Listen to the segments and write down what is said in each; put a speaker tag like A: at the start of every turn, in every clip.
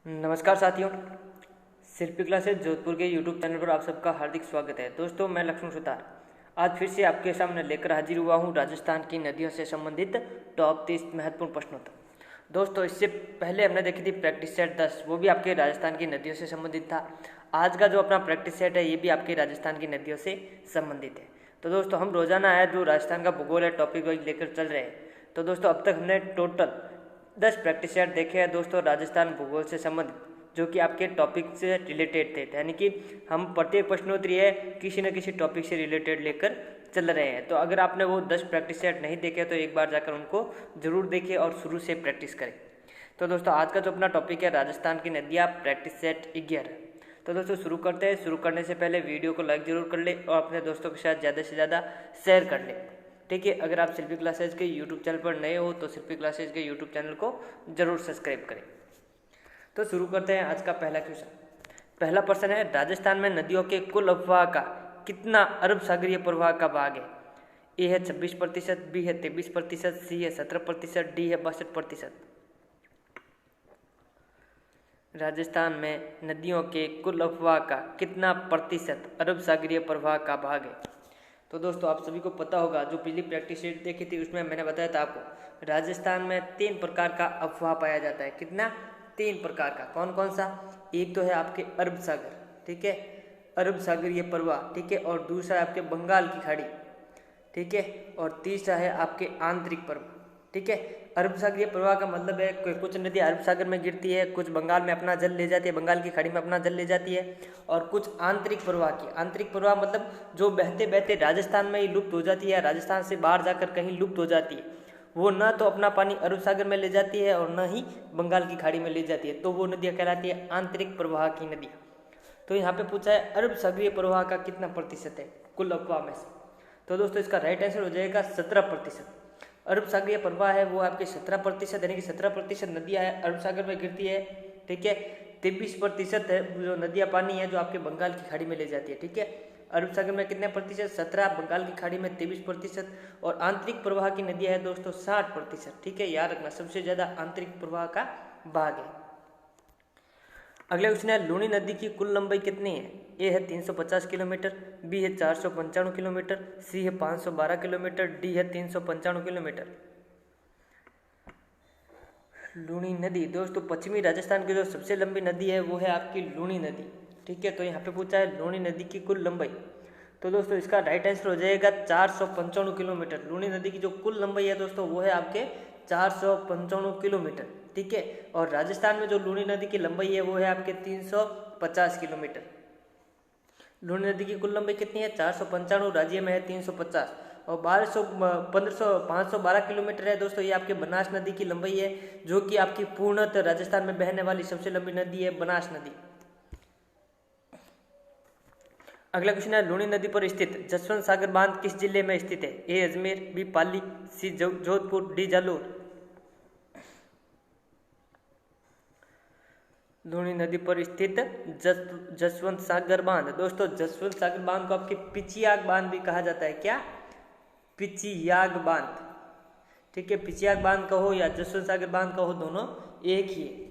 A: नमस्कार साथियों, शिल्पी क्लासेस जोधपुर के यूट्यूब चैनल पर आप सबका हार्दिक स्वागत है। दोस्तों, मैं लक्ष्मण सुतार आज फिर से आपके सामने लेकर हाजिर हुआ हूं राजस्थान की नदियों से संबंधित टॉप 30 महत्वपूर्ण प्रश्नोत्तर। दोस्तों, इससे पहले हमने देखी थी प्रैक्टिस सेट 10, वो भी आपके राजस्थान की नदियों से संबंधित था। आज का जो अपना प्रैक्टिस सेट है ये भी आपके राजस्थान की नदियों से संबंधित है। तो दोस्तों, हम रोजाना है जो राजस्थान का भूगोल है टॉपिक वाइज लेकर चल रहे हैं। तो दोस्तों, अब तक हमने टोटल 10 प्रैक्टिस सेट देखे हैं दोस्तों राजस्थान भूगोल से संबंधित, जो कि आपके टॉपिक से रिलेटेड थे। यानी कि हम प्रत्येक प्रश्नोत्तरी है किसी न किसी टॉपिक से रिलेटेड लेकर चल रहे हैं। तो अगर आपने वो 10 प्रैक्टिस सेट नहीं देखे तो एक बार जाकर उनको जरूर देखिए और शुरू से प्रैक्टिस करें। तो दोस्तों, आज का जो अपना टॉपिक है राजस्थान की नदियाँ, प्रैक्टिस सेट 11। तो दोस्तों, शुरू करते हैं। शुरू करने से पहले वीडियो को लाइक जरूर कर ले और अपने दोस्तों के साथ ज़्यादा से ज़्यादा शेयर कर ले। ठीक है, अगर आप शिल्पी क्लासेज के यूट्यूब चैनल पर नए हो तो शिल्पी क्लासेज के यूट्यूब चैनल को जरूर सब्सक्राइब करें। तो शुरू करते हैं आज का पहला क्वेश्चन। पहला प्रश्न है, राजस्थान में नदियों के कुल अफवाह का कितना अरब सागरीय प्रवाह का भाग है? ए है 26%, बी है 23%, सी है 17%, डी है 62%। राजस्थान में नदियों के कुल अफवाह का कितना प्रतिशत अरब सागरीय प्रवाह का भाग है? तो दोस्तों, आप सभी को पता होगा, जो पिछली प्रैक्टिस शीट देखी थी उसमें मैंने बताया था आपको, राजस्थान में 3 प्रकार का अफवाह पाया जाता है। कितना? 3 प्रकार का। कौन कौन सा? एक तो है आपके अरब सागर, ठीक है, अरब सागरीय प्रवाह, ठीक है, और दूसरा है आपके बंगाल की खाड़ी, ठीक है, और तीसरा है आपके आंतरिक प्रवाह, ठीक है। अरब सागरीय प्रवाह का मतलब है कि कुछ नदियाँ अरब सागर में गिरती है, कुछ बंगाल में अपना जल ले जाती है, बंगाल की खाड़ी में अपना जल ले जाती है, और कुछ आंतरिक प्रवाह की। आंतरिक प्रवाह मतलब जो बहते बहते राजस्थान में ही लुप्त हो जाती है, राजस्थान से बाहर जाकर कहीं लुप्त हो जाती है, वो न तो अपना पानी अरब सागर में ले जाती है और न ही बंगाल की खाड़ी में ले जाती है, तो वो नदियाँ कहलाती है आंतरिक प्रवाह की नदियाँ। तो यहाँ पे पूछा है अरब सागरीय प्रवाह का कितना प्रतिशत है कुल अफवाह में से? तो दोस्तों, इसका राइट आंसर हो जाएगा 17%। अरब सागरीय प्रवाह है वो आपके 17%, यानी कि 17% नदियाँ है अरब सागर में गिरती है, ठीक है। 23% है जो नदियाँ पानी है जो आपके बंगाल की खाड़ी में ले जाती है, ठीक है। अरब सागर में कितने प्रतिशत? 17, बंगाल की खाड़ी में 23%, और आंतरिक प्रवाह की नदियाँ है दोस्तों 60%, ठीक है। याद रखना, सबसे ज़्यादा आंतरिक प्रवाह का भाग है। अगला क्वेश्चन है, लूनी नदी की कुल लंबाई कितनी है? ए है 350 किलोमीटर, बी है 495 किलोमीटर, सी है 512 किलोमीटर, डी है 395 किलोमीटर। लूनी नदी दोस्तों पश्चिमी राजस्थान की जो सबसे लंबी नदी है वो है आपकी लूनी नदी, ठीक है। तो यहाँ पे पूछा है लूनी नदी की कुल लंबाई। तो दोस्तों, इसका राइट आंसर हो जाएगा 495 किलोमीटर। लूनी नदी की जो कुल लंबाई है दोस्तों वो है आपके 495 किलोमीटर, ठीक है। और राजस्थान में जो लूनी नदी की लंबाई है वो है आपके 350 किलोमीटर। लूनी नदी की कुल लंबाई कितनी है? 495, राज्य में है 350, और 512 किलोमीटर है दोस्तों ये आपके बनास नदी की लंबाई है, जो कि आपकी पूर्णतः राजस्थान में बहने वाली सबसे लंबी नदी है बनास नदी। अगला क्वेश्चन है, लूनी नदी पर स्थित जसवंत सागर बांध किस जिले में स्थित है? ए अजमेर, बी पाली, सी जोधपुर, डी जालोर। लूनी नदी पर स्थित जसवंत सागर बांध, दोस्तों जसवंत सागर बांध को आपके पिचियाग बांध भी कहा जाता है। क्या? पिचियाग बांध, ठीक है। पिचियाग बांध कहो या जसवंत सागर बांध कहो, दोनों एक ही है।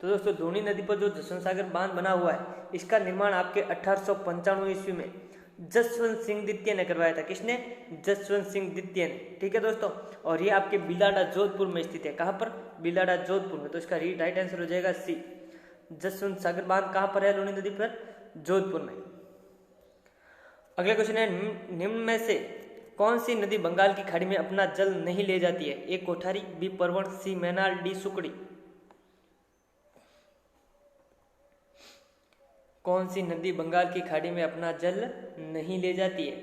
A: तो दोस्तों, लूनी नदी पर जो जसवंत सागर बांध बना हुआ है इसका निर्माण आपके 1895 ईस्वी में जसवंत सिंह द्वितीय ने करवाया था। किसने? जसवंत सिंह द्वितीय ने, ठीक है दोस्तों। और ये आपके बिलाडा जोधपुर में स्थित है। कहाँ पर? बिलाडा जोधपुर में। तो इसका राइट आंसर हो जाएगा सी। जसवंत सागर बांध कहाँ पर है लूनी नदी पर? जोधपुर में। अगला क्वेश्चन है, निम्न में से कौन सी नदी बंगाल की खाड़ी में अपना जल नहीं ले जाती है? ए कोठारी, बी परवण, सी मैनाल, डी सुकड़ी। कौन सी नदी बंगाल की खाड़ी में अपना जल नहीं ले जाती है?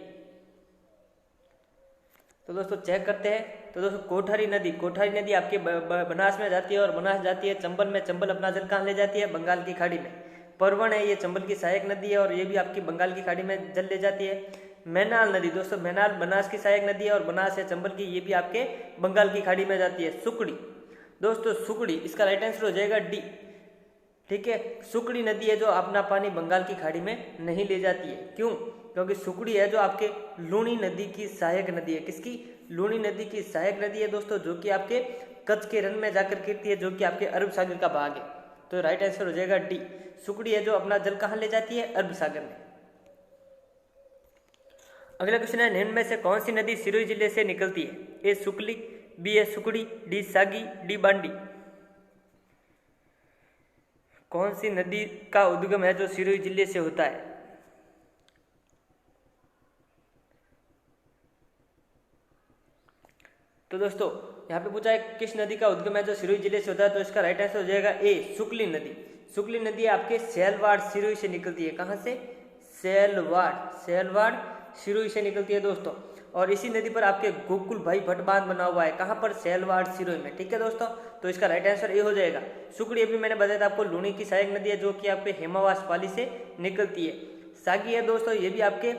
A: तो दोस्तों चेक करते हैं। तो दोस्तों, कोठारी नदी आपके बनास में जाती है, और बनास जाती है चंबल में। चंबल अपना जल कहाँ ले जाती है? बंगाल की खाड़ी में। परवण है ये चंबल की सहायक नदी है और ये भी आपकी बंगाल की खाड़ी में जल ले जाती है। मैनाल नदी दोस्तों, मैनाल बनास की सहायक नदी है और बनास है चंबल की, ये भी आपके बंगाल की खाड़ी में जाती है। सुकड़ी दोस्तों, सुकड़ी, इसका राइट आंसर हो जाएगा डी, ठीक है। सुकड़ी नदी है जो अपना पानी बंगाल की खाड़ी में नहीं ले जाती है। क्यों? क्योंकि सुकड़ी है जो आपके लूनी नदी की सहायक नदी है। किसकी? लूनी नदी की सहायक नदी है दोस्तों, जो कि आपके कच्छ के रन में जाकर गिरती है, जो कि आपके अरब सागर का भाग है। तो राइट आंसर हो जाएगा डी। सुकड़ी है जो अपना जल कहाँ ले जाती है, अरब सागर में। अगला क्वेश्चन है, निम्न में से कौन सी नदी सिरोही जिले से निकलती है? ए सुकली, बी है सुकड़ी, डी सागी, डी बांडी। कौन सी नदी का उद्गम है जो सिरोही जिले से होता है? तो दोस्तों यहाँ पे पूछा है किस नदी का उद्गम है जो सिरोही जिले से होता है, तो इसका राइट आंसर हो जाएगा ए सुकली नदी। सुकली नदी आपके सैलवाड़ सिरोही से निकलती है। कहाँ से? सैलवाड़ सिरोही से निकलती है दोस्तों। और इसी नदी पर आपके गोकुल भाई भट्ट बांध बना हुआ है। कहाँ पर? सैलवाड़ सिरोही में। ठीक है दोस्तों, तो इसका राइट आंसर ए हो जाएगा। सुकड़ी अभी मैंने बताया था आपको, लूणी की सहायक नदी है जो कि आपके हेमावास पाली से निकलती है। सागी है दोस्तों, ये भी आपके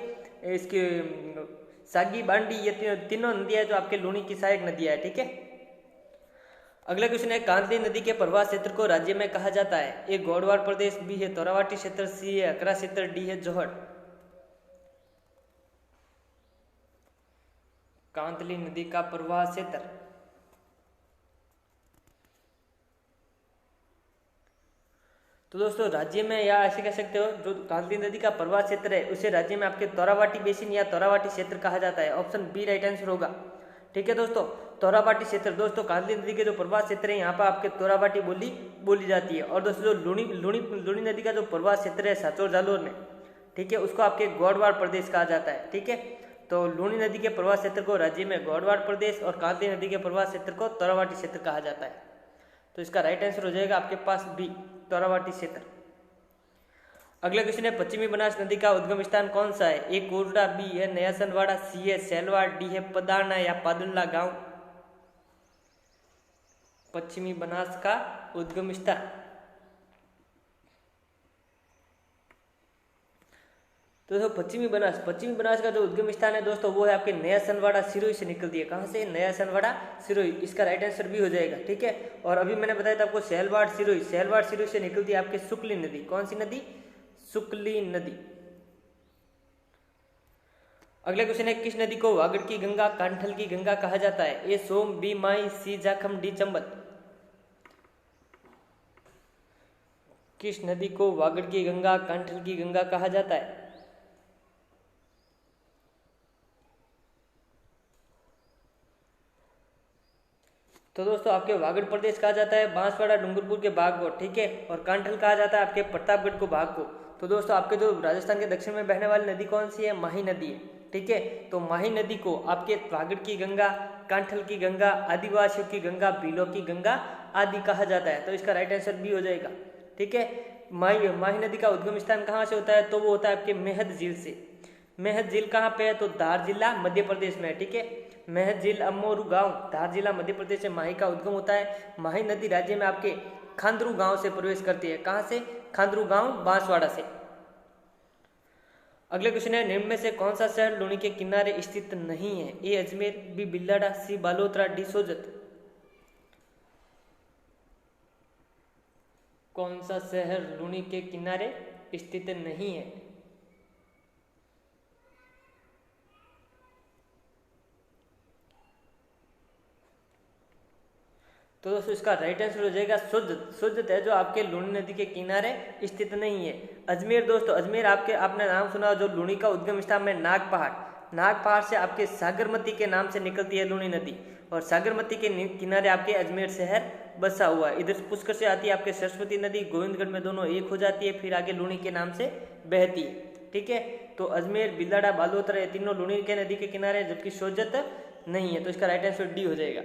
A: इसके सागी, बांडी, ये तीनों नदियां जो आपके लूणी की सहायक नदियां है। ठीक है, अगला क्वेश्चन है, कांतली नदी के प्रवाह क्षेत्र को राज्य में कहा जाता है? ए गौड़वाड़ प्रदेश, बी है तोरावाटी क्षेत्र, सी है अकरा क्षेत्र, डी है जोहड़। कांतली नदी का प्रवाह क्षेत्र, तो दोस्तों राज्य में या ऐसे कह सकते हो जो कांतली नदी का प्रवाह क्षेत्र है उसे राज्य में आपके तोरावाटी बेसिन या तोरावाटी क्षेत्र कहा जाता है। ऑप्शन बी राइट आंसर होगा। ठीक है दोस्तों, तोरावाटी क्षेत्र। दोस्तों कांतली नदी के जो प्रवाह क्षेत्र है यहाँ पर आपके तोरावाटी बोली जाती है। और दोस्तों जो लूणी नदी का जो प्रवाह क्षेत्र है सांचौर जालोर में, ठीक है, उसको आपके गौड़वाड़ प्रदेश कहा जाता है। ठीक है, तो लूणी नदी के प्रवाह क्षेत्र को राज्य में गौड़वाड़ प्रदेश और कांतली नदी के प्रवाह क्षेत्र को तोरावाटी क्षेत्र कहा जाता है। तो इसका राइट आंसर हो जाएगा आपके पास बी, तोरावाटी क्षेत्र। अगला क्वेश्चन है, पश्चिमी बनास नदी का उद्गम स्थान कौन सा है? ए कोरडा, बी है नया सनवाड़ा, सी है सैलवाड़, डी है पदाना या पादुल्ला गांव। पश्चिमी बनास का उद्गम स्थान, तो दोस्तों पश्चिमी बनास का जो उद्गम स्थान है दोस्तों वो है आपके नया सनवाड़ा सिरोही से निकलती है। कहाँ से? नया सनवाड़ा सिरोही। इसका राइट आंसर भी हो जाएगा। ठीक है, और अभी मैंने बताया था आपको सैलवाड़ सिरोही से निकलती है आपके सुकली नदी। कौन सी नदी? सुकली नदी। अगला क्वेश्चन है, किस नदी को वागड़ की गंगा, कांठल की गंगा कहा जाता है? A Som, B Mahi, C Jakham, D Chambal. किस नदी को वागड़ की गंगा, कांठल की गंगा कहा जाता है? तो दोस्तों आपके वागड़ प्रदेश कहा जाता है बांसवाड़ा डूंगरपुर के भाग को। ठीक है, और कांठल कहा जाता है आपके प्रतापगढ़ को भाग को। तो दोस्तों आपके जो राजस्थान के दक्षिण में बहने वाली नदी कौन सी है? माही नदी है। ठीक है, तो माही नदी को आपके वागड़ की गंगा, कांठल की गंगा, आदिवासियों की गंगा, भीलों की गंगा आदि कहा जाता है। तो इसका राइट आंसर भी हो जाएगा। ठीक है, माही नदी का उद्गम स्थान कहाँ से होता है? तो वो होता है आपके मेहद झील से। मेहद झील कहाँ पे है? तो धार जिला मध्य प्रदेश में है। ठीक है, मेहद झील अमोरू गांव, धार जिला मध्य प्रदेश से माही का उद्गम होता है। माही नदी राज्य में आपके खांदरू गांव से प्रवेश करती है। कहाँ से? खांदरू गांव, बांसवाड़ा से। अगले क्वेश्चन है, निम्न में से कौन सा शहर लूणी के किनारे स्थित नहीं है? ए अजमेर, बी बिल्लाड़ा, सी बालोतरा, डी सोजत। कौन सा शहर लूणी के किनारे स्थित नहीं है? तो दोस्तों इसका राइट आंसर हो जाएगा सोजत है जो आपके लूणी नदी के किनारे स्थित नहीं है। अजमेर दोस्तों, अजमेर आपने नाम सुना जो लूणी का उद्गम स्थान में नाग पहाड़ से आपके सागरमती के नाम से निकलती है लूणी नदी। और सागरमती के किनारे आपके अजमेर शहर बसा हुआ है। इधर पुष्कर से आती है आपके सरस्वती नदी, गोविंदगढ़ में दोनों एक हो जाती है, फिर आगे लूणी के नाम से बहती है। ठीक है, तो अजमेर, बिल्लाड़ा, बालोतरा ये तीनों लूणी के नदी के किनारे, जबकि सोजत नहीं है। तो इसका राइट आंसर डी हो जाएगा।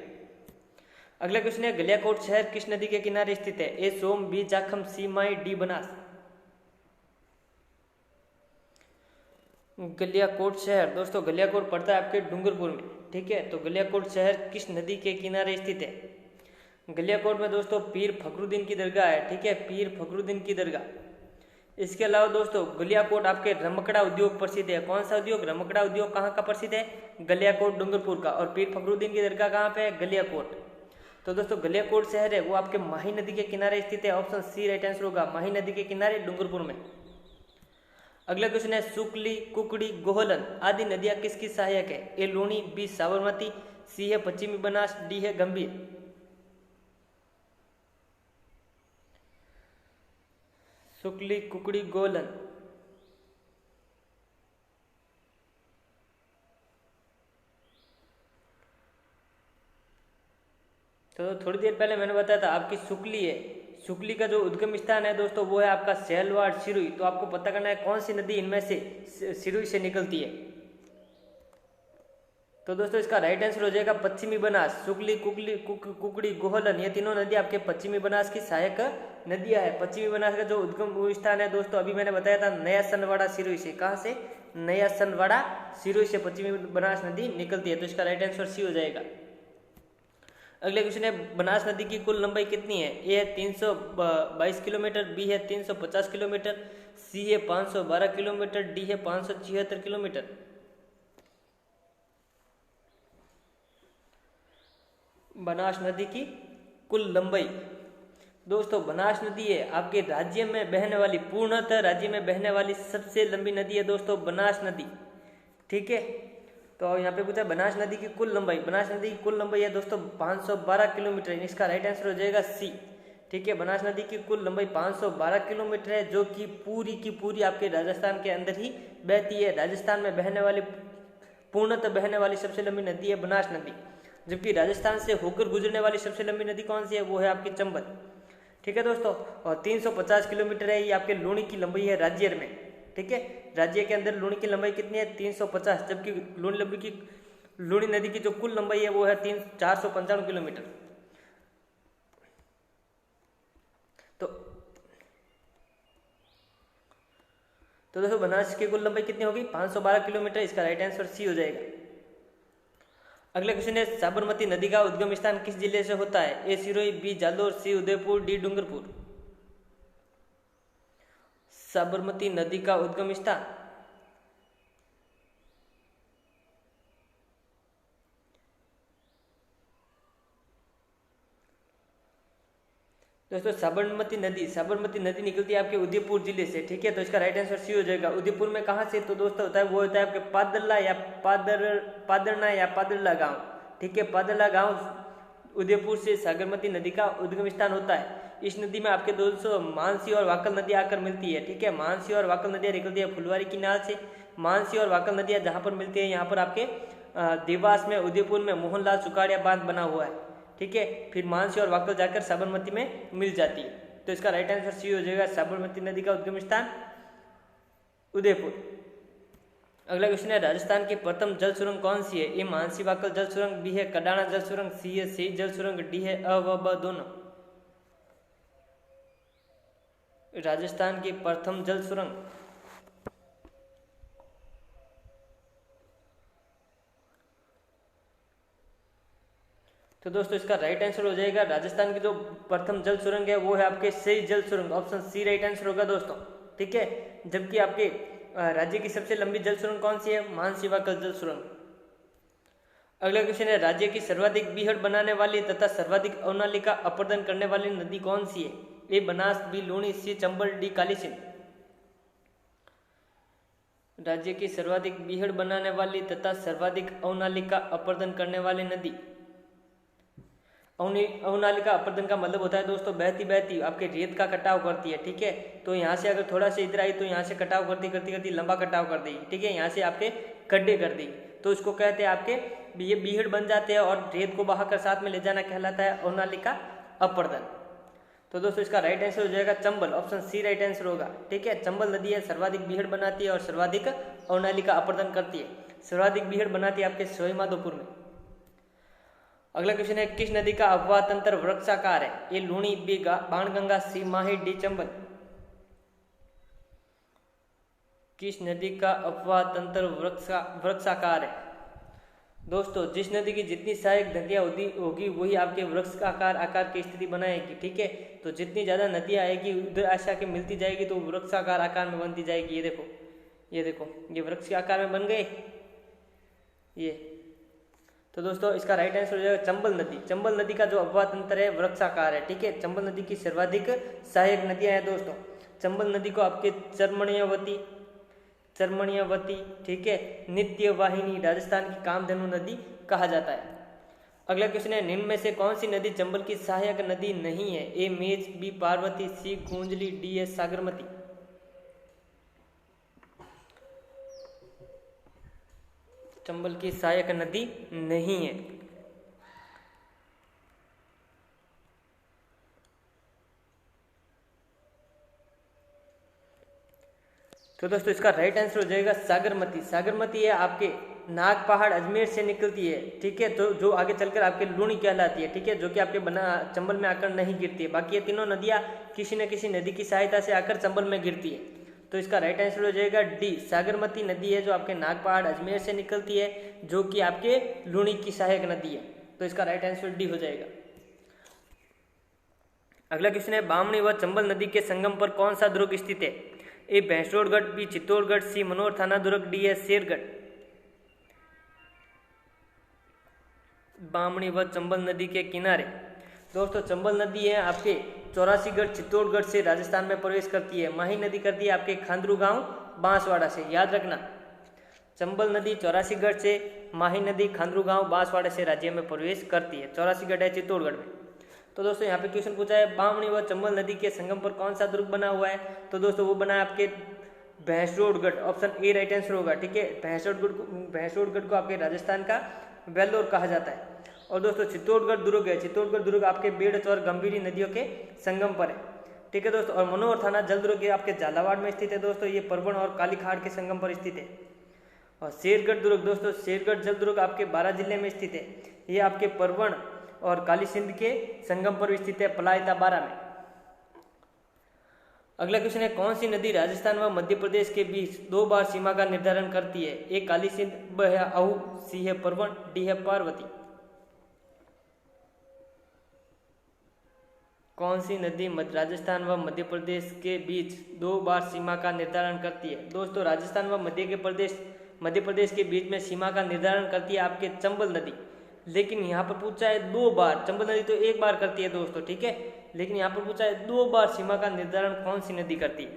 A: अगला क्वेश्चन है, गलियाकोट शहर किस नदी के किनारे स्थित है? A Som, B Jakham, C my, D Banas. Galiakot शहर दोस्तों, गलियाकोट पड़ता है आपके डूंगरपुर में। ठीक है, तो गलियाकोट शहर किस नदी के किनारे स्थित है? गलियाकोट में दोस्तों पीर फखरुद्दीन की दरगाह है। ठीक है, पीर फखरुद्दीन की दरगाह। इसके अलावा दोस्तों गलियाकोट आपके रमकड़ा उद्योग प्रसिद्ध है। कौन सा उद्योग? रमकड़ा उद्योग कहाँ का प्रसिद्ध है? गलियाकोट डूंगरपुर का। और पीर फखरुद्दीन की दरगाह कहाँ पे है? गलियाकोट। तो दोस्तों गलियाकोट शहर है वो आपके माही नदी के किनारे स्थित है। ऑप्शन सी राइट आंसर होगा, माही नदी के किनारे डूंगरपुर में। अगला क्वेश्चन है, सुकली, कुकड़ी, गोहलन आदि नदियां किसकी सहायक है? ए लूणी, बी साबरमती, सी है पश्चिमी बनास, डी है गंभीर। सुकली, कुकड़ी, गोलन। तो थोड़ी देर पहले मैंने बताया था आपकी सुकली है। सुकली का जो उद्गम स्थान है दोस्तों वो है आपका सेलवाड़ सिरुई। तो आपको पता करना है कौन सी नदी इनमें से सिरुई से निकलती है। तो दोस्तों इसका राइट आंसर हो जाएगा पश्चिमी बनास। सुकली, कुकड़ी, गोहलन, ये तीनों नदी आपके पश्चिमी बनास की सहायक नदियां है। पश्चिमी बनास का जो उद्गम स्थान है दोस्तों अभी मैंने बताया था नया सनवाड़ा सिरुई से। कहाँ से? नया सनवाड़ा सिरुई से पश्चिमी बनास नदी निकलती है। तो इसका राइट आंसर सी हो जाएगा। अगले क्वेश्चन है बनास नदी की कुल लंबाई कितनी है? ए है 322 किलोमीटर, बी है 350 किलोमीटर, सी है 512 किलोमीटर, डी है 576 किलोमीटर। बनास नदी की कुल लंबाई दोस्तों, बनास नदी है आपके राज्य में बहने वाली, पूर्णतः राज्य में बहने वाली सबसे लंबी नदी है दोस्तों बनास नदी। ठीक है, तो यहाँ पे पूछा बनास नदी की कुल लंबाई। बनास नदी की कुल लंबाई है दोस्तों 512 किलोमीटर। इसका राइट आंसर हो जाएगा सी। ठीक है, बनास नदी की कुल लंबाई 512 किलोमीटर है, जो कि पूरी की पूरी आपके राजस्थान के अंदर ही बहती है। राजस्थान में बहने वाली, पूर्णतः बहने वाली सबसे लंबी नदी है बनास नदी। जबकि राजस्थान से होकर गुजरने वाली सबसे लंबी नदी कौन सी है? वो है आपकी चंबल। ठीक है दोस्तों, और 350 किलोमीटर है ये आपके लूणी की लंबाई है राज्य में। ठीक है, राज्य के अंदर लूणी की लंबाई कितनी है? 350। जबकि लूणी नदी की जो कुल लंबाई है वो है 495 किलोमीटर। तो दोस्तों बनास की कुल लंबाई कितनी होगी? 512 किलोमीटर। इसका राइट आंसर सी हो जाएगा। अगला क्वेश्चन है साबरमती नदी का उद्गम स्थान किस जिले से होता है? ए सिरोही, बी जालोर, सी उदयपुर, डी डूंगरपुर। साबरमती नदी का उद्गम स्थान दोस्तों साबरमती नदी निकलती है आपके उदयपुर जिले से। ठीक है, तो इसका राइट आंसर सी हो जाएगा। उदयपुर में कहाँ से तो दोस्तों होता है, वो होता है आपके पादरला या पादरना या पादरला गांव। ठीक है, पादरला गांव उदयपुर से साबरमती नदी का उद्गम स्थान होता है। इस नदी में आपके दोस्तों मानसी और वाकल नदी आकर मिलती है। ठीक है, मानसी और वाकल नदियाँ निकलती है फुलवारी की नाल से। मानसी और वाकल नदियाँ जहाँ पर मिलती है यहाँ पर आपके देवास में, उदयपुर में मोहनलाल सुखाड़िया बांध बना हुआ है। ठीक है, फिर मानसी और वाकल जाकर साबरमती में मिल जाती है। तो इसका राइट आंसर सी हो जाएगा। साबरमती नदी का उद्गम स्थान उदयपुर। अगला क्वेश्चन है राजस्थान की प्रथम जल सुरंग कौन सी है? ए मानसी वाकल जल सुरंग, बी है कडाना जल सुरंग, सी है सी जल सुरंग, डी है अ व ब दोनों। राजस्थान की प्रथम जल सुरंग तो दोस्तों इसका राइट आंसर हो जाएगा राजस्थान की जो प्रथम जल सुरंग है वो है आपके सही जल सुरंग। ऑप्शन सी राइट आंसर होगा दोस्तों। ठीक है, जबकि आपके राज्य की सबसे लंबी जल सुरंग कौन सी है? मानसी वाकल जल सुरंग। अगला क्वेश्चन है राज्य की सर्वाधिक बीहड़ बनाने वाली तथा सर्वाधिक अवनालिका अपरदन करने वाली नदी कौन सी है? ए बनास, बी लूणी, सी चंबल, डी काली सिंध। राज्य की सर्वाधिक बीहड़ बनाने वाली तथा सर्वाधिक अवनालिका अपरदन करने वाली नदी। अवनालिका अपरदन का मतलब होता है दोस्तों बहती बहती आपके रेत का कटाव करती है। ठीक है, तो यहाँ से अगर थोड़ा सा इधर आई तो यहाँ से कटाव करती करती करती लंबा कटाव कर दी। ठीक है, यहाँ से आपके गड्ढे कर दी तो इसको कहते हैं आपके ये बीहड़ बन जाते हैं और रेत को बहाकर साथ में ले जाना कहलाता है अवनालिका अपरदन। तो दोस्तों इसका राइट आंसर हो जाएगा Chambal. Option C right answer होगा। ठीक है, चंबल नदी है सर्वाधिक बीहड़ बनाती है और सर्वाधिक अवनालिका अपरदन करती है। सर्वाधिक बीहड़ बनाती है आपके सवाई माधोपुर में। अगला क्वेश्चन है किस नदी का अफवाह तंत्र वृक्षाकार है? ए लूणी, बी बाणगंगा, सी माही, डी चंबल। किस नदी का अफवाह तंत्र वृक्षाकार है? दोस्तों जिस नदी की जितनी सहायक नदियाँ होगी वही आपके वृक्ष का आकार की स्थिति बनाएगी। ठीक है, तो जितनी ज्यादा नदियाँ आएगी उधर आशा के मिलती जाएगी तो वृक्षाकार आकार में बनती जाएगी। ये देखो ये वृक्ष के आकार में बन गए ये। तो दोस्तों इसका राइट आंसर हो जाएगा चंबल नदी। चंबल नदी का जो अफवाह तंत्र है वृक्षाकार है। ठीक है, चंबल नदी की सर्वाधिक सहायक नदियां हैं दोस्तों। चंबल नदी को आपके चरमणियावती, ठीक है, नित्य वाहिनी, राजस्थान की कामधेनु नदी कहा जाता है। अगला क्वेश्चन है, निम्न में से कौन सी नदी चंबल की सहायक नदी नहीं है? ए मेच, बी पार्वती, सी गूंजली, डी है सागरमती। चंबल की सहायक नदी नहीं है। तो दोस्तों इसका राइट आंसर हो जाएगा सागरमती। सागरमती है आपके नाग पहाड़ अजमेर से निकलती है, ठीक है, तो जो आगे चलकर आपके लूणी कहलाती है, ठीक है, जो कि आपके बना चंबल में आकर नहीं गिरती है। बाकी ये तीनों नदियां किसी न किसी नदी की सहायता से आकर चंबल में गिरती है। तो इसका राइट आंसर हो जाएगा डी, सागरमती नदी है जो आपके नाग पहाड़ अजमेर से निकलती है, जो कि आपके लूणी की सहायक नदी है। तो इसका राइट आंसर डी हो जाएगा। अगला क्वेश्चन है, बामणी व चंबल नदी के संगम पर कौन सा दुर्ग स्थित है? ए भैंसोड़गढ़, बी चित्तौड़गढ़, सी मनोर थाना दुर्ग, डी है शेरगढ़। बामणी व चंबल नदी के किनारे दोस्तों चंबल नदी है आपके 84गढ़ चित्तौड़गढ़ से राजस्थान में प्रवेश करती है। माही नदी करती है आपके खांदरू गांव बांसवाड़ा से। याद रखना, चंबल नदी 84गढ़ से, माही नदी खांदरू गांव बांसवाड़ा से राज्य में प्रवेश करती है। 84गढ़ है चित्तौड़गढ़ में। तो दोस्तों यहाँ पे क्वेश्चन पूछा है, बामणी व चंबल नदी के संगम पर कौन सा दुर्ग बना हुआ है? तो दोस्तों वो बना है आपके भैंसोड़गढ़। ऑप्शन ए राइट आंसर होगा, ठीक है। भैंसोड़गढ़ को आपके राजस्थान का वेल्लोर कहा जाता है। और दोस्तों चित्तौड़गढ़ दुर्ग है, चित्तौड़गढ़ दुर्ग आपके बेड़च और गंभीरी नदियों के संगम पर है, ठीक है दोस्तों। और मनोहर थाना जल दुर्ग आपके झालावाड़ में स्थित है दोस्तों, ये परवण और कालीखाड़ के संगम पर स्थित है। और शेरगढ़ दुर्ग दोस्तों, शेरगढ़ जल दुर्ग आपके 12 जिले में स्थित है, ये आपके परवण और काली सिंध के संगम पर स्थित है, पलायता 12 में। अगला क्वेश्चन है, कौन सी नदी राजस्थान व मध्य प्रदेश के बीच 2 बार सीमा का निर्धारण करती है? ए काली सिंध, ब है आहू, सी है परवण, डी है पार्वती। कौन सी नदी राजस्थान व मध्य प्रदेश के बीच 2 बार सीमा का निर्धारण करती है? दोस्तों राजस्थान व मध्य प्रदेश के बीच में सीमा का निर्धारण करती है आपके चंबल नदी। लेकिन यहाँ पर पूछा है 2 बार, चंबल नदी तो 1 बार करती है दोस्तों, ठीक है, लेकिन यहाँ पर पूछा है 2 बार सीमा का निर्धारण कौन सी नदी करती है?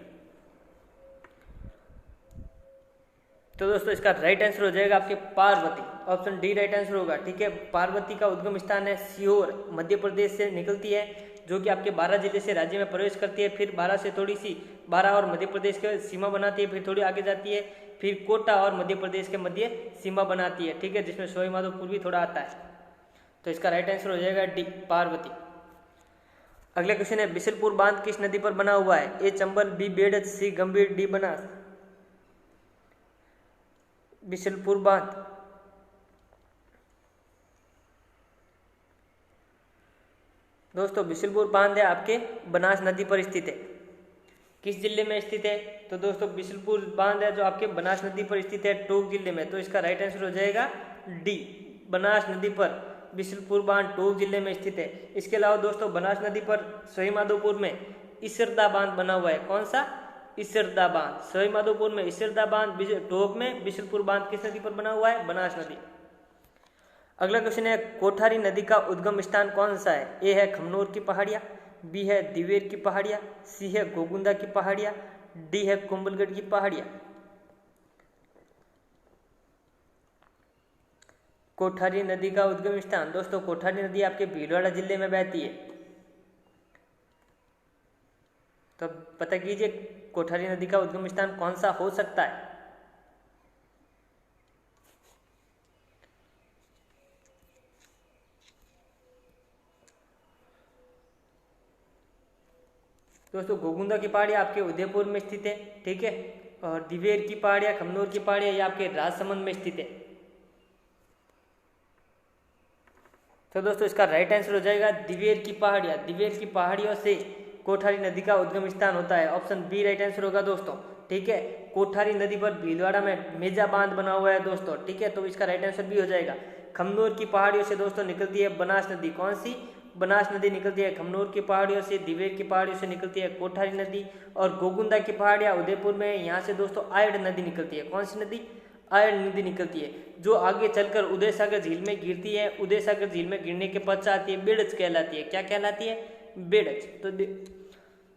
A: तो दोस्तों इसका राइट आंसर हो जाएगा आपके Parvati. Option D right answer होगा, ठीक है। पार्वती का उद्गम स्थान है सीहोर, मध्य प्रदेश से निकलती है, जो कि आपके 12 जिले से राज्य में प्रवेश करती है। फिर 12 से थोड़ी सी 12 और मध्य प्रदेश के सीमा बनाती है, फिर थोड़ी आगे जाती है, फिर कोटा और मध्य प्रदेश के मध्य सीमा बनाती है, ठीक है, जिसमें सवाई माधोपुर भी थोड़ा आता है। तो इसका राइट आंसर हो जाएगा डी, पार्वती। अगला क्वेश्चन है, बिशलपुर बांध किस नदी पर बना हुआ है? ए चंबल, बी बेड़च, सी गंभीर, डी बनास। बिशलपुर बांध दोस्तों, बिशलपुर बांध है आपके बनास नदी पर स्थित है। किस जिले में स्थित है? तो दोस्तों बिशलपुर बांध है जो आपके बनास नदी पर स्थित है, टोंक जिले में। तो इसका राइट आंसर हो जाएगा डी, बनास नदी पर बिशलपुर बांध टोंक जिले में स्थित है। इसके अलावा दोस्तों बनास नदी पर सवाई माधोपुर में इसरदा बांध बना हुआ है। कौन सा? इसरदा बांध। सवाई माधोपुर में इसरदा बांध, टोंक में बिशलपुर बांध किस नदी पर बना हुआ है? बनास नदी। अगला क्वेश्चन है, कोठारी नदी का उद्गम स्थान कौन सा है? ए है खमनोर की पहाड़ियाँ, बी है दिवेर की पहाड़ियाँ, सी है गोगुंदा की पहाड़ियाँ, डी है कुंभलगढ़ की पहाड़ियाँ। कोठारी नदी का उद्गम स्थान दोस्तों, कोठारी नदी आपके भीलवाड़ा जिले में बहती है। तो पता कीजिए कोठारी नदी का उद्गम स्थान कौन सा हो सकता है? दोस्तों गोगुंदा की पहाड़ियाँ आपके उदयपुर में स्थित है, ठीक है, और दिवेर की पहाड़ियाँ, खमनोर की पहाड़ियाँ ये आपके राजसमंद में स्थित है। तो दोस्तों इसका राइट आंसर हो जाएगा दिवेर की पहाड़ियाँ। दिवेर की पहाड़ियों से कोठारी नदी का उद्गम स्थान होता है। ऑप्शन बी राइट आंसर होगा दोस्तों, ठीक है। कोठारी नदी पर भीलवाड़ा में मेजा बांध बना हुआ है दोस्तों, ठीक है, तो इसका राइट आंसर भी हो जाएगा। खमनोर की पहाड़ियों से दोस्तों निकलती है बनास नदी। कौन सी? बनास नदी निकलती है खमनोर की पहाड़ियों से। दिवेर की पहाड़ियों से निकलती है कोठारी नदी। और गोगुंदा की पहाड़ियाँ उदयपुर में, यहाँ से दोस्तों आयड़ नदी निकलती है। कौन सी नदी? आयड़ नदी निकलती है, जो आगे चलकर उदय सागर झील में गिरती है। उदय सागर झील में गिरने के पश्चात आती है बेड़च कहलाती है। क्या कहलाती है? बेड़च। तो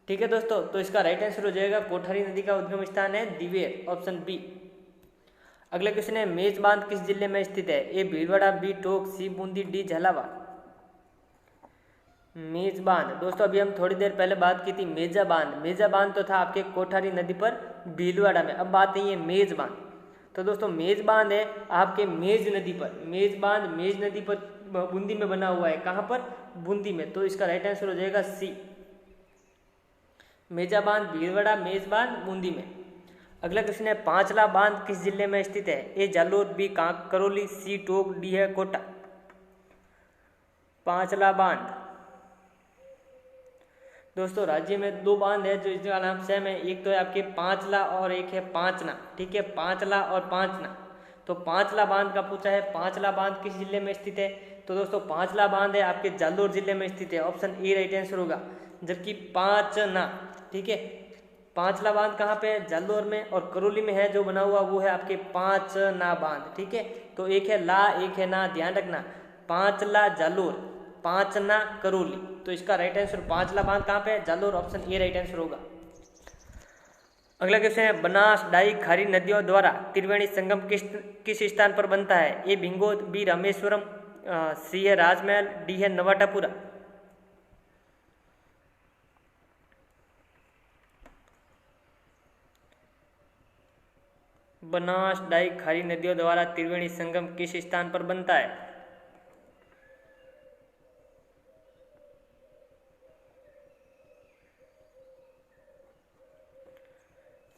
A: ठीक है दोस्तों, तो इसका राइट आंसर हो जाएगा कोठारी नदी का उद्गम स्थान है दिवेर, ऑप्शन बी। अगला क्वेश्चन है मेज बांध किस जिले में स्थित है? ए भीलवाड़ा, बी टोंक, सी बूंदी, डी झालावाड़। मेज बांध दोस्तों अभी हम थोड़ी देर पहले बात की थी मेजा बांध। मेजा बांध तो था आपके कोठारी नदी पर भीलवाड़ा में। अब बात नहीं है मेज बांध। तो दोस्तों मेज बांध है आपके मेज नदी पर। मेज बांध मेज नदी पर बूंदी में बना हुआ है। कहाँ पर? बूंदी में। तो इसका राइट आंसर हो जाएगा सी। मेजा बांध भीलवाड़ा, मेज बांध बूंदी में। अगला क्वेश्चन है पांचला बांध किस जिले में स्थित है? ए जालोर, बी करौली, सी टोंक, डी है कोटा। पांचला बांध दोस्तों राज्य में दो बांध है जो इसका नाम सेम है। एक तो है आपके पांचला और एक है पांचना। ठीक है, पांचला और पांचना। तो पांचला बांध का पूछा है, पांचला बांध किस जिले में स्थित है? तो दोस्तों पांचला बांध है आपके जालोर जिले में स्थित है। ऑप्शन ए राइट आंसर होगा। जबकि पांचना, ठीक है, पांचला बांध कहाँ पे है? जालोर में। और करौली में है जो बना हुआ वो है आपके पांचना बांध। ठीक है, तो एक है ला, एक है ना, ध्यान रखना। पांचला जालोर, पांचना करौली। तो इसका राइट आंसर पांचला बांध कहाँ पे है? Jalore. Option A right answer होगा। अगला क्वेश्चन है बनास, डाई, खारी नदियों द्वारा त्रिवेणी संगम किस स्थान पर बनता है? ए भिंगोद, बी रामेश्वरम, सी है राजमहल, डी है नवाटापुरा। बनास, डाई, खारी नदियों द्वारा त्रिवेणी संगम किस स्थान पर बनता है?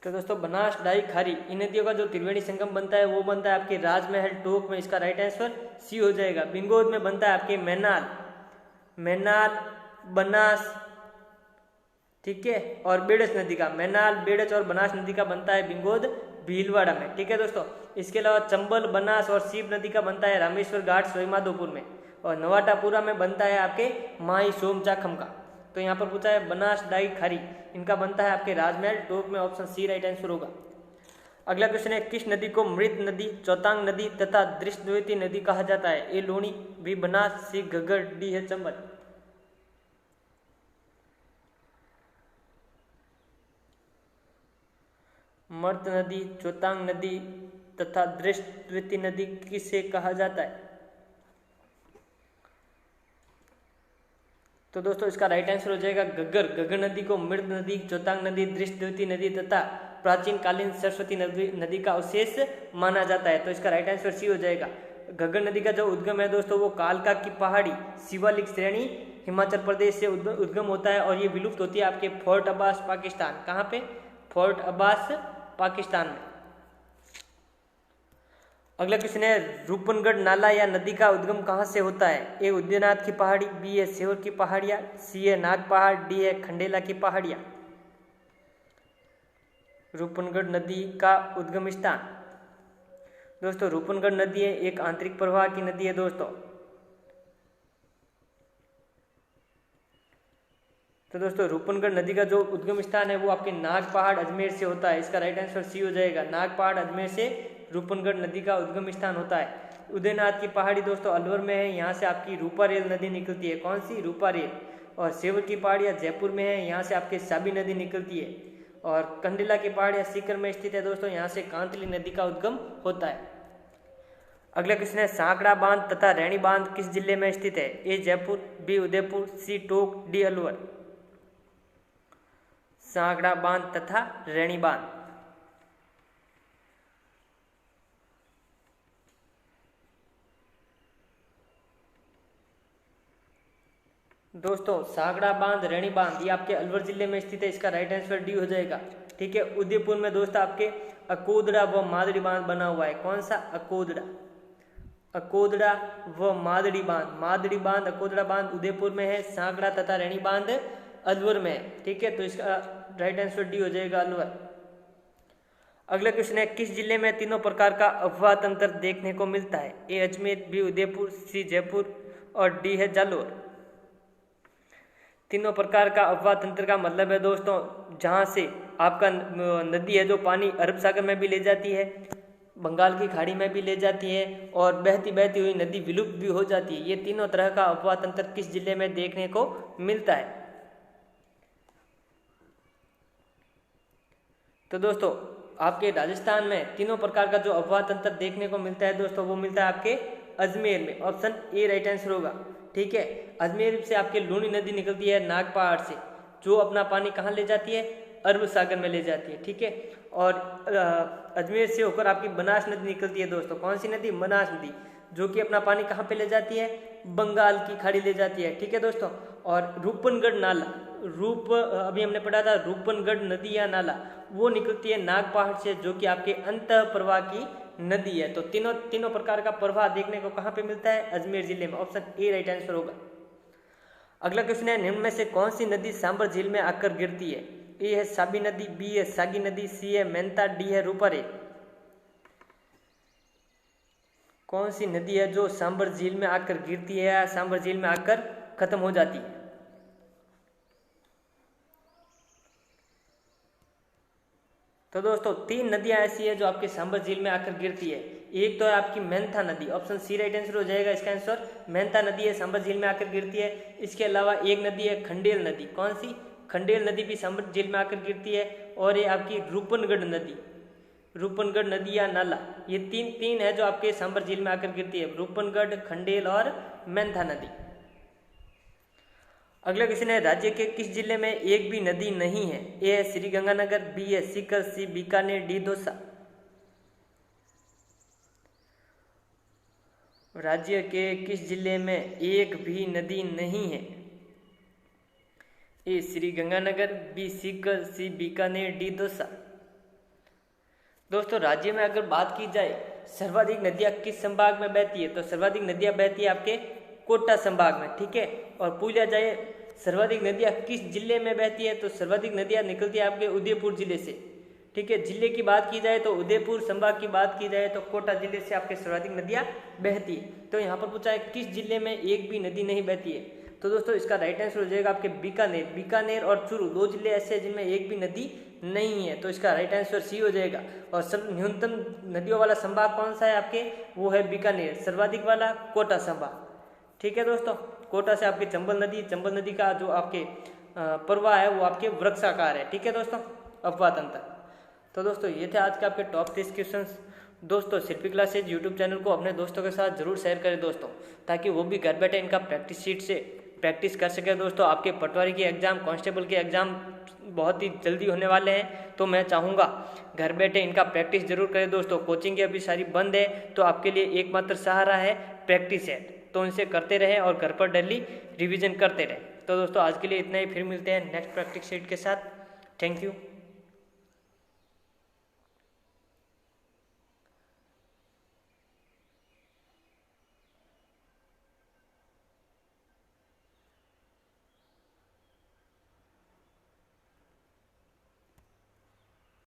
A: तो दोस्तों बनास, डाई, खारी इन नदियों का जो त्रिवेणी संगम बनता है वो बनता है आपके राजमहल टोंक में। इसका राइट आंसर सी हो जाएगा। बिंगोद में बनता है आपके मैनाल, मैनाल, बनास, ठीक है, और बेड़स नदी का। मैनाल, बेड़स और बनास नदी का बनता है बिंगोद भीलवाड़ा में। ठीक है दोस्तों, इसके अलावा चंबल, बनास और सीप नदी का बनता है रामेश्वर घाट, सवाईमाधोपुर में। और नवाटापुरा में बनता है आपके माई सोमचाखम का। तो यहाँ पर पूछा है बनास, डाई, खारी इनका बनता है आपके राजमहल टोंक में। ऑप्शन सी राइट आंसर होगा। अगला क्वेश्चन है किस नदी को मृत नदी, चौतांग नदी तथा दृष्टद्वैती नदी कहा जाता है? ए लूणी, बी बनास, सी घग्गर, डी है चंबल। मृत नदी, चौतांग नदी तथा दृष्टद्वैती नदी किसे कहा जाता है? तो दोस्तों इसका राइट आंसर हो जाएगा घग्गर। घग्गर नदी को मृत नदी, चौतांग नदी, दृष्टद्वैती नदी तथा प्राचीन कालीन सरस्वती नदी का अवशेष माना जाता है। तो इसका राइट आंसर सी हो जाएगा। घग्गर नदी का जो उद्गम है दोस्तों वो कालका की पहाड़ी शिवालिक श्रेणी हिमाचल प्रदेश से उद्गम होता है। और ये विलुप्त होती है आपके फोर्ट अब्बास पाकिस्तान। कहाँ पे? फोर्ट अब्बास पाकिस्तान में। अगला क्वेश्चन है रूपनगढ़ नाला या नदी का उद्गम कहाँ से होता है? ए उद्यनाथ की पहाड़ी, बी है सेवर की पहाड़ियाँ, सी है नाग पहाड़, डी है खंडेला की पहाड़ियाँ। रूपनगढ़ नदी का उद्गम स्थान दोस्तों रूपनगढ़ नदी है, एक आंतरिक प्रवाह की नदी है दोस्तों। तो दोस्तों रूपनगढ़ नदी का जो उद्गम स्थान है वो आपके नाग पहाड़ अजमेर से होता है। इसका राइट आंसर सी हो जाएगा। नाग पहाड़ अजमेर से रूपनगढ़ नदी का उद्गम स्थान होता है। उदयनाथ की पहाड़ी दोस्तों अलवर में है, यहाँ से आपकी रूपा रेल नदी निकलती है। कौन सी? रूपा रेल। और सेवर की पहाड़ियाँ जयपुर में है, यहाँ से आपके साबी नदी निकलती है। और कंडिला की पहाड़ियाँ सीकर में स्थित है दोस्तों, यहाँ से कांतली नदी का उद्गम होता है। अगला क्वेश्चन है सांकड़ा बांध तथा रैणी बांध किस जिले में स्थित है? ए जयपुर, बी उदयपुर, सी टोंक, डी अलवर। सांकड़ा बांध तथा रैणी बांध दोस्तों सांकड़ा बांध, रैणी बांध ये आपके अलवर जिले में स्थित है। इसका राइट आंसर डी हो जाएगा। ठीक है, उदयपुर में दोस्तों आपके अकोदड़ा व मादड़ी बांध बना हुआ है। कौन सा? अकोदड़ा। अकोदड़ा व मादड़ी बांध, मादड़ी बांध, अकोदड़ा बांध उदयपुर में है। सांकड़ा तथा रैणी बांध अलवर में है। ठीक है, तो इसका राइट आंसर डी हो जाएगा अलवर। अगला क्वेश्चन है किस जिले में तीनों प्रकार का अफवाह तंत्र देखने को मिलता है? ए अजमेर, बी उदयपुर, सी जयपुर और डी है जालोर। तीनों प्रकार का अफवाह तंत्र का मतलब है दोस्तों जहाँ से आपका नदी है जो पानी अरब सागर में भी ले जाती है, बंगाल की खाड़ी में भी ले जाती है और बहती बहती हुई नदी विलुप्त भी हो जाती है। ये तीनों तरह का अफवाह तंत्र किस जिले में देखने को मिलता है? तो दोस्तों आपके राजस्थान में तीनों प्रकार का जो अफवाह तंत्र देखने को मिलता है दोस्तों, वो मिलता है आपके अजमेर में। ऑप्शन ए राइट आंसर होगा। ठीक है, अजमेर से आपके लूनी नदी निकलती है नाग पहाड़ से, जो अपना पानी कहाँ ले जाती है, अरब सागर में ले जाती है। ठीक है, और अजमेर से होकर आपकी बनास नदी निकलती है दोस्तों। कौन सी नदी, बनास नदी, जो कि अपना पानी कहाँ पे ले जाती है, बंगाल की खाड़ी ले जाती है। ठीक है दोस्तों, और रूपनगढ़ नाला, अभी हमने पढ़ा था रूपनगढ़ नदी या नाला, वो निकलती है नाग पहाड़ से, जो कि आपके अंतः प्रवाह की नदी है। तो तीनों प्रकार का प्रवाह देखने को कहाँ पे मिलता है, अजमेर जिले में। ऑप्शन ए राइट आंसर होगा। अगला क्वेश्चन है, निम्न में से कौन सी नदी सांबर झील में आकर गिरती है। ए है साबी नदी, बी है सागी नदी, सी है मेहता, डी है रूपरे। कौन सी नदी है जो सांबर झील में आकर गिरती है या सांबर झील में आकर खत्म हो जाती है। तो दोस्तों 3 नदियां ऐसी है जो आपके सांबर झील में आकर गिरती है। एक तो है आपकी मेहता नदी, ऑप्शन सी राइट आंसर हो जाएगा इसका आंसर। मेहता नदी है, सांबर झील में आकर गिरती है। इसके अलावा एक नदी है खंडेल नदी। कौन सी, खंडेल नदी भी सांबर झील में आकर गिरती है। और ये आपकी रूपनगढ़ नदी, रूपनगढ़ नदी या नाला, ये तीन है जो आपके सांबर झील में आकर गिरती है, रूपनगढ़, खंडेल और मेहता नदी। अगला क्वेश्चन है, राज्य के किस जिले में एक भी नदी नहीं है। ए है श्रीगंगानगर, बी है सीकर, सी बीकानेर, डी दौसा। राज्य के किस जिले में एक भी नदी नहीं है। ए श्रीगंगानगर, बी सीकर, सी बीकानेर, डी दौसा। दोस्तों राज्य में अगर बात की जाए सर्वाधिक नदियां किस संभाग में बहती है, तो सर्वाधिक नदियां बहती है आपके कोटा संभाग में। ठीक है, और पूछा जाए सर्वाधिक नदियां किस जिले में बहती है, तो सर्वाधिक नदियां निकलती है आपके उदयपुर जिले से। ठीक है, जिले की बात की जाए तो उदयपुर, संभाग की बात की जाए तो कोटा जिले से आपके सर्वाधिक नदियां बहती है। तो यहाँ पर पूछा है किस जिले में एक भी नदी नहीं बहती है, तो दोस्तों इसका राइट आंसर हो जाएगा आपके बीकानेर। बीकानेर और चूरू 2 जिले ऐसे हैं जिनमें एक भी नदी नहीं है, तो इसका राइट आंसर सी हो जाएगा। और न्यूनतम नदियों वाला संभाग कौन सा है आपके, वो है बीकानेर। सर्वाधिक वाला कोटा संभाग। ठीक है दोस्तों, कोटा से आपकी चंबल नदी का जो आपके प्रवाह है वो आपके वृक्षाकार है। ठीक है दोस्तों, अफवाह तंत्र। तो दोस्तों ये थे आज के आपके टॉप 30 क्वेश्चंस। दोस्तों शिल्पी क्लासेज यूट्यूब चैनल को अपने दोस्तों के साथ जरूर शेयर करें दोस्तों, ताकि वो भी घर बैठे इनका प्रैक्टिस शीट से प्रैक्टिस कर सके। दोस्तों आपके पटवारी के एग्जाम, कांस्टेबल के एग्जाम बहुत ही जल्दी होने वाले हैं, तो मैं चाहूँगा घर बैठे इनका प्रैक्टिस जरूर करें दोस्तों। कोचिंग की अभी सारी बंद है, तो आपके लिए एकमात्र सहारा है प्रैक्टिस सेट, तो इनसे करते रहें और घर पर डेली रिवीजन करते रहें। तो दोस्तों आज के लिए इतना ही, फिर मिलते हैं नेक्स्ट प्रैक्टिस शीट के साथ। Thank you.